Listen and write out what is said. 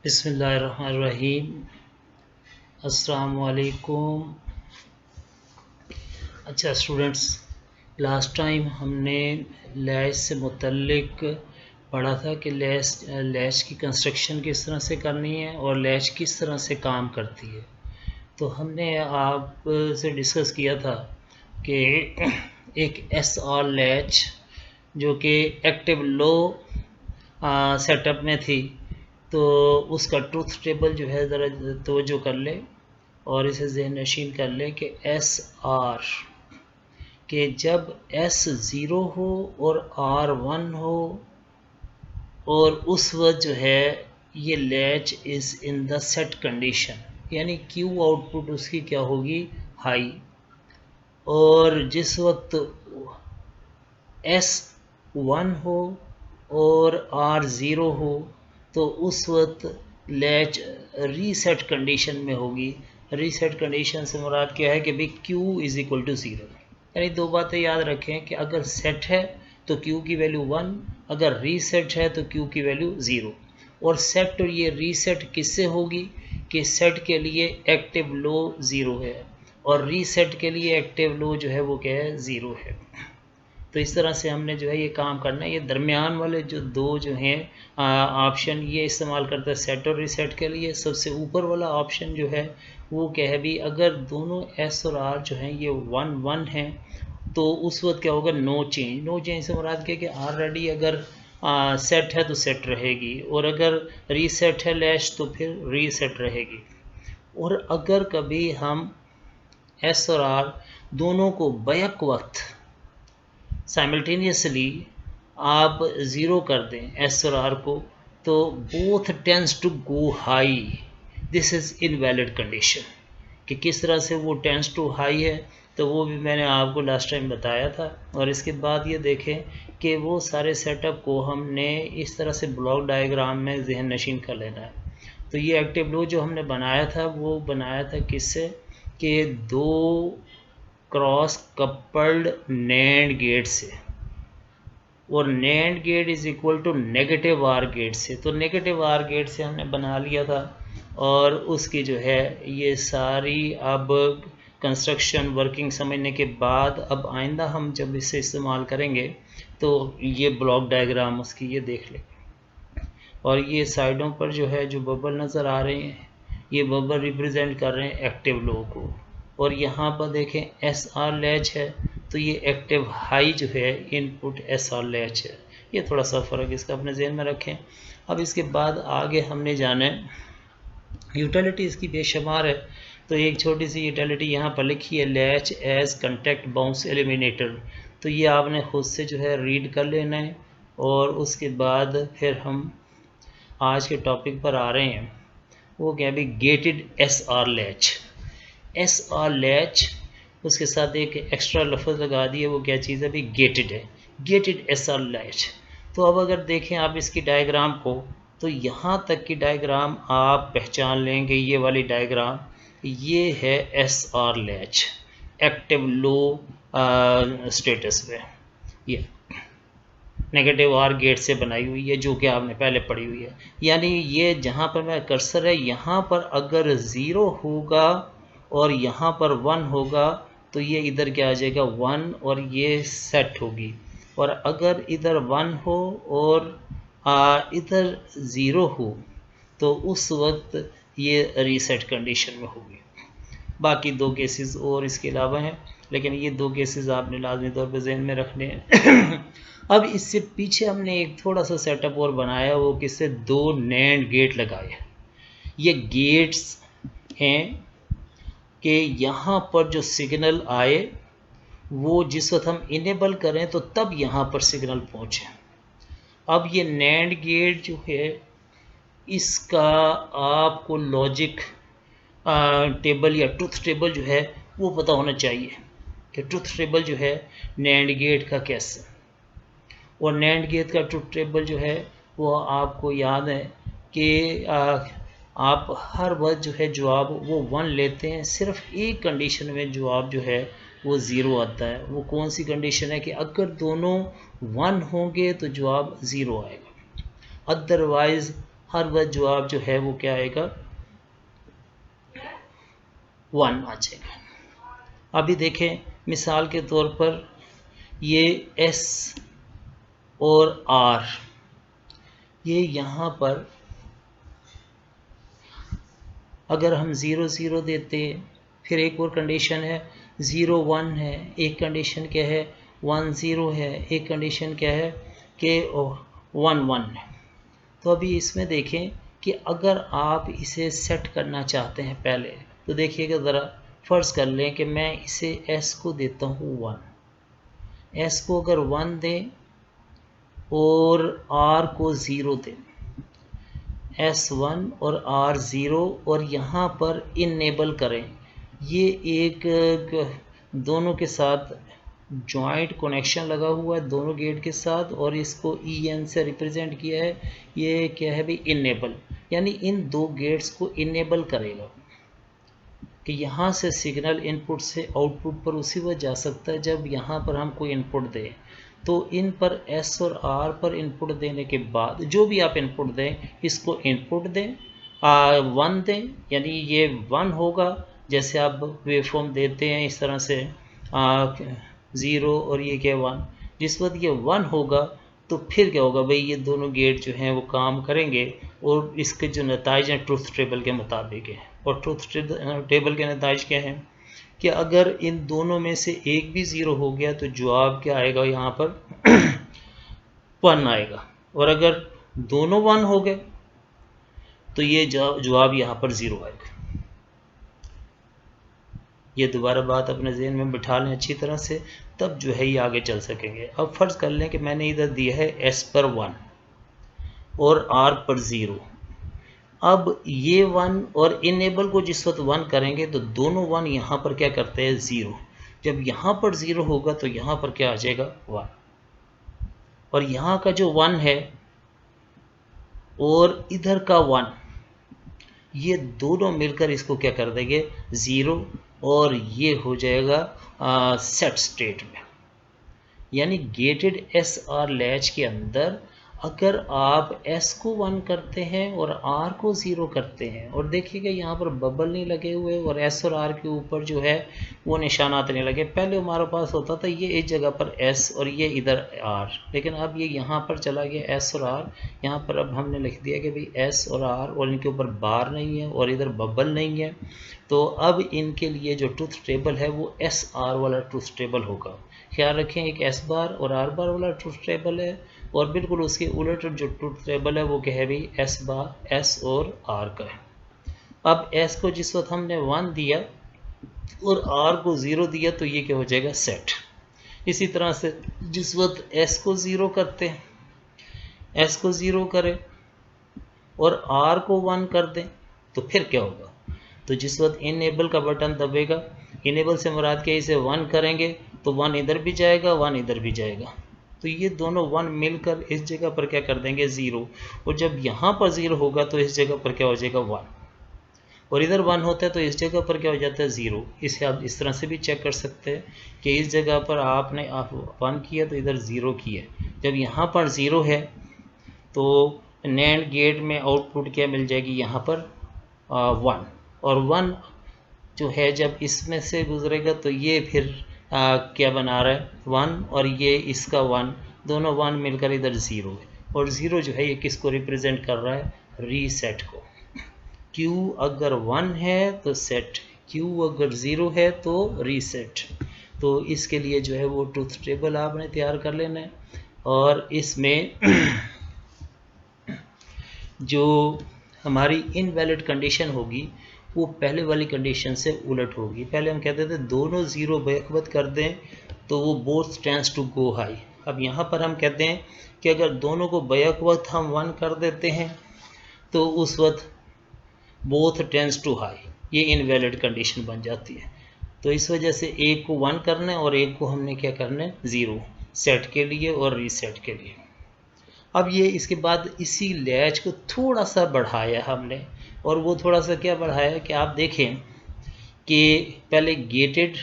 बिस्मिल्लाहिर्रहमानिर्रहीम। अस्सलाम वालेकुम। अच्छा स्टूडेंट्स, लास्ट टाइम हमने लैश से मुतल्लिक पढ़ा था कि लैश की कंस्ट्रक्शन किस तरह से करनी है और लैश किस तरह से काम करती है। तो हमने आपसे डिस्कस किया था कि एक एस आर लैच जो कि एक्टिव लो सेटअप में थी, तो उसका ट्रूथ टेबल जो है ज़रा तवज्जो कर ले और इसे ज़हन नशीन कर ले कि एस आर के जब एस ज़ीरो हो और आर वन हो और उस वक्त जो है ये latch is in the set condition, यानी क्यू आउटपुट उसकी क्या होगी, हाई। और जिस वक्त एस वन हो और आर ज़ीरो हो तो उस वक्त लैच रीसेट कंडीशन में होगी। रीसेट कंडीशन से मुराद क्या है कि भाई Q is equal to zero. यानी दो बातें याद रखें कि अगर सेट है तो Q की वैल्यू 1, अगर रीसेट है तो Q की वैल्यू 0। और सेट और ये रीसेट किससे होगी कि सेट के लिए एक्टिव लो 0 है और रीसेट के लिए एक्टिव लो जो है वो क्या है, 0 है। तो इस तरह से हमने जो है ये काम करना है। ये दरमियान वाले जो दो जो हैं ऑप्शन ये इस्तेमाल करता है सेट और रीसेट के लिए। सबसे ऊपर वाला ऑप्शन जो है वो क्या है भी, अगर दोनों एस और आर जो हैं ये 1 1 हैं तो उस वक्त क्या होगा, नो चेंज। नो चेंज से मुराद क्या कि ऑलरेडी अगर सेट है तो सेट रहेगी और अगर रीसेट है लैश तो फिर रीसेट रहेगी। और अगर कभी हम एस और आर दोनों को बैक वक्त साइमल्टेनियसली आप ज़ीरो कर दें एस और आर को, तो both tends to go high. This is invalid condition. कि किस तरह से वो टेंस टू हाई है तो वो भी मैंने आपको लास्ट टाइम बताया था। और इसके बाद ये देखें कि वो सारे सेटअप को हमने इस तरह से ब्लॉक डायग्राम में जहन नशीन कर लेना है। तो ये एक्टिव लो जो हमने बनाया था वो बनाया था किससे, कि दो क्रॉस कपल्ड नैंड गेट से, और NAND gate is equal to negative OR gate से। तो नेगेटिव आर गेट से हमने बना लिया था और उसकी जो है ये सारी अब कंस्ट्रक्शन वर्किंग समझने के बाद अब आइंदा हम जब इसे इस्तेमाल करेंगे तो ये ब्लॉक डायग्राम उसकी ये देख लें। और ये साइडों पर जो है जो बबल नज़र आ रहे हैं ये बबल रिप्रेजेंट कर रहे हैं एक्टिव लो को। और यहाँ पर देखें एस आर लैच है तो ये एक्टिव हाई जो है इनपुट एस आर लैच है। ये थोड़ा सा फ़र्क इसका अपने जहन में रखें। अब इसके बाद आगे हमने जाना है, यूटिलिटी इसकी बेशुमार है। तो एक छोटी सी यूटिलिटी यहाँ पर लिखी है, latch as contact bounce eliminator. तो ये आपने खुद से जो है रीड कर लेना है और उसके बाद फिर हम आज के टॉपिक पर आ रहे हैं। वो क्या भी, gated S R latch. S R latch उसके साथ एक एक्स्ट्रा लफ्ज़ लगा दिए, वो क्या चीज़ है भी, गेटेड है। Gated S R latch. तो अब अगर देखें आप इसकी डायग्राम को तो यहाँ तक की डायग्राम आप पहचान लेंगे। ये वाली डायग्राम ये है S R latch active low status में, ये नेगेटिव आर गेट से बनाई हुई है जो कि आपने पहले पढ़ी हुई है। यानी ये जहाँ पर मेरा कर्सर है यहाँ पर अगर ज़ीरो होगा और यहाँ पर 1 होगा तो ये इधर क्या आ जाएगा, 1, और ये सेट होगी। और अगर इधर 1 हो और इधर 0 हो तो उस वक्त ये रीसेट कंडीशन में होगी। बाकी दो केसेस और इसके अलावा हैं, लेकिन ये दो केसेस आपने लाजमी तौर पे जहन में रखने हैं। अब इससे पीछे हमने एक थोड़ा सा सेटअप और बनाया, वो किससे, दो नैंड गेट लगाए। ये गेट्स हैं कि यहाँ पर जो सिग्नल आए वो जिस वक्त हम इनेबल करें तो तब यहाँ पर सिग्नल पहुँचे। अब ये नैंड गेट जो है इसका आपको लॉजिक टेबल या ट्रुथ टेबल जो है वो पता होना चाहिए कि ट्रुथ टेबल जो है नैंड गेट का कैसे। और नैंड गेट का ट्रुथ टेबल जो है वो आपको याद है कि आप हर वक्त जो है जवाब वो 1 लेते हैं, सिर्फ एक कंडीशन में जवाब जो है वो 0 आता है। वो कौन सी कंडीशन है कि अगर दोनों 1 होंगे तो जवाब 0 आएगा, अदरवाइज़ हर वक्त जवाब जो है वो क्या आएगा, 1 आ जाएगा। अभी देखें मिसाल के तौर पर ये S और R, ये यहाँ पर अगर हम 0 0 देते, फिर एक और कंडीशन है 0 1 है, एक कंडीशन क्या है 1 0 है, एक कंडीशन क्या है कि 1 1 है। तो अभी इसमें देखें कि अगर आप इसे सेट करना चाहते हैं पहले, तो देखिएगा ज़रा, फ़र्ज़ कर लें कि मैं इसे S को देता हूँ 1, S को अगर 1 दें और R को 0 दें, S1 और R0, और यहाँ पर इनेबल करें, ये एक दोनों के साथ जॉइंट कनेक्शन लगा हुआ है दोनों गेट के साथ, और इसको EN से रिप्रेजेंट किया है। ये क्या है भाई, इनेबल, यानी इन दो गेट्स को इनेबल करेगा कि यहाँ से सिग्नल इनपुट से आउटपुट पर उसी वक्त जा सकता है जब यहाँ पर हम कोई इनपुट दें। तो इन पर S और R पर इनपुट देने के बाद जो भी आप इनपुट दें, इसको इनपुट दें 1 दें, यानी ये 1 होगा। जैसे आप वेवफॉर्म देते हैं इस तरह से 0 और ये क्या 1, जिस वक्त ये 1 होगा तो फिर क्या होगा भाई, ये दोनों गेट जो हैं वो काम करेंगे और इसके जो नताइज हैं ट्रूथ टेबल के मुताबिक है। और ट्रूथ टेबल के नताइज क्या हैं कि अगर इन दोनों में से एक भी 0 हो गया तो जवाब क्या आएगा, यहाँ पर 1 आएगा, और अगर दोनों 1 हो गए तो ये जवाब यहाँ पर 0 आएगा। ये दोबारा बात अपने जहन में बिठा लें अच्छी तरह से, तब जो है ये आगे चल सकेंगे। अब फ़र्ज़ कर लें कि मैंने इधर दिया है S पर 1 और R पर 0। अब ये 1 और इनेबल को जिस वक्त 1 करेंगे तो दोनों 1 यहाँ पर क्या करते हैं 0। जब यहाँ पर 0 होगा तो यहाँ पर क्या आ जाएगा 1, और यहाँ का जो 1 है और इधर का 1, ये दोनों मिलकर इसको क्या कर देंगे 0, और ये हो जाएगा सेट स्टेट में। यानी गेटेड SR लैच के अंदर अगर आप S को 1 करते हैं और R को 0 करते हैं, और देखिएगा यहाँ पर बबल नहीं लगे हुए और S और R के ऊपर जो है वो निशानात नहीं लगे। पहले हमारे पास होता था ये इस जगह पर S और ये इधर R, लेकिन अब ये यहाँ पर चला गया S और R। यहाँ पर अब हमने लिख दिया कि भाई S और R, और इनके ऊपर बार नहीं है और इधर बबल नहीं है। तो अब इनके लिए जो ट्रूथ टेबल है वो SR वाला ट्रूथ टेबल होगा। ख्याल रखें एक S बार और R बार वाला ट्रूथ टेबल है, और बिल्कुल उसके उलट जो ट्रूथ टेबल है वो क्या है भाई S बार S और R का है। अब S को जिस वक्त हमने 1 दिया और R को 0 दिया तो ये क्या हो जाएगा सेट। इसी तरह से जिस वक्त S को 0 करते हैं, S को 0 करें और R को 1 कर दें तो फिर क्या होगा, तो जिस वक्त इनेबल का बटन दबेगा, इनेबल से मुराद क्या, इसे 1 करेंगे तो 1 इधर भी जाएगा 1 इधर भी जाएगा, तो ये दोनों 1 मिलकर इस जगह पर क्या कर देंगे 0, और जब यहाँ पर 0 होगा तो इस जगह पर क्या हो जाएगा 1, और इधर 1 होता है तो इस जगह पर क्या हो जाता है 0। इसे आप इस तरह से भी चेक कर सकते हैं कि इस जगह पर आपने 1 किया तो इधर 0 किया, जब यहाँ पर 0 है तो नैंड गेट में आउटपुट क्या मिल जाएगी यहाँ पर 1, और 1 जो है जब इसमें से गुजरेगा तो ये फिर क्या बना रहा है 1, और ये इसका 1, दोनों 1 मिलकर इधर 0 है, और 0 जो है ये किसको रिप्रेजेंट कर रहा है, रीसेट को। Q अगर 1 है तो सेट, Q अगर 0 है तो रीसेट। तो इसके लिए जो है वो ट्रूथ टेबल आपने तैयार कर लेना है, और इसमें जो हमारी इनवैलिड कंडीशन होगी वो पहले वाली कंडीशन से उलट होगी। पहले हम कहते थे दोनों 0 बैकवत कर दें तो वो both tends to go high. अब यहाँ पर हम कहते हैं कि अगर दोनों को बैकवत हम 1 कर देते हैं तो उस वक्त बोथ टेंड्स टू हाई, ये इनवैलिड कंडीशन बन जाती है। तो इस वजह से एक को 1 करना है और एक को हमने क्या करना है 0, सेट के लिए और रीसेट के लिए। अब ये इसके बाद इसी लैच को थोड़ा सा बढ़ाया हमने, और वो थोड़ा सा क्या बढ़ाया कि आप देखें कि पहले गेटेड